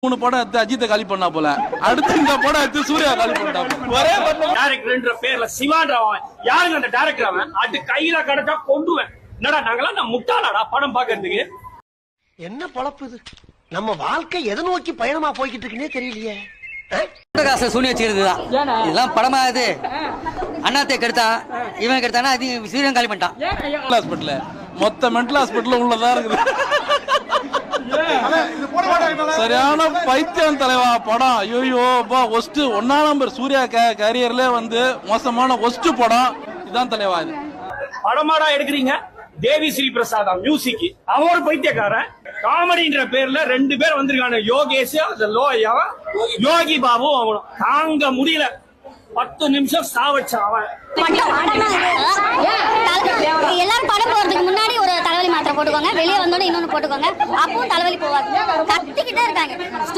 3 படம் எடுத்து அஜித்தை காலி பண்ணா போல, அடுத்து இந்த படம் எடுத்து சூர்யா காலி பண்ணா ஒரே டைரக்டர்ன்ற பேர்ல சிவான்றவன் யாருங்க அந்த டைரக்டர்? அவன் அது கையில கிடைச்சா கொண்டுவேன். என்னடா நாங்களாம் நான் முட்டாளாடா படம் பாக்குறதுக்கு? என்ன பொழப்பு இது? நம்ம வாழ்க்கை எதை நோக்கி பயணமா போய்கிட்டு இருக்குன்னே தெரியலையே. சூனி வச்சுக்கிறதுதான் இதெல்லாம் படமா? இது அண்ணாத்தை கெடுத்தான், இவன் கெடுத்தானா, அது சீரியன் காலி பண்ணிட்டான். ஹாஸ்பிட்டல் மொத்த மென்டல் ஹாஸ்பிட்டல் உள்ளதா இருக்குது. சரியான பைத்தியம் தலைவா படம். ஐயோ ஒஸ்ட் 1ஆம் நம்பர் சூர்யா கேரியர்ல வந்து மோசமான ஒஸ்ட் படம் இதுதான் தலைவா. இது படமாடா எடுக்கிறீங்க? தேவி ஸ்ரீ பிரசாத் மியூசிக், அவன் ஒரு பைத்தியக்காரன். காமெடின்ற பேர்ல 2 பேர் வந்திருக்காங்க, யோகேஷ் யோகி பாபு. அவனும் தாங்க முடியல, 10 நிமிஷம் சாவச்சான் அவன். எல்லாரும் படம் போறதுக்கு முன்னாடி ஒரு தலைவலி மாத்திரை போட்டுக்கோங்க, வெளியே வந்தோட இன்னொன்னு போட்டுக்கோங்க, அப்பவும் தலைவலி போவாது. கத்திக்கிட்டே இருக்காங்க.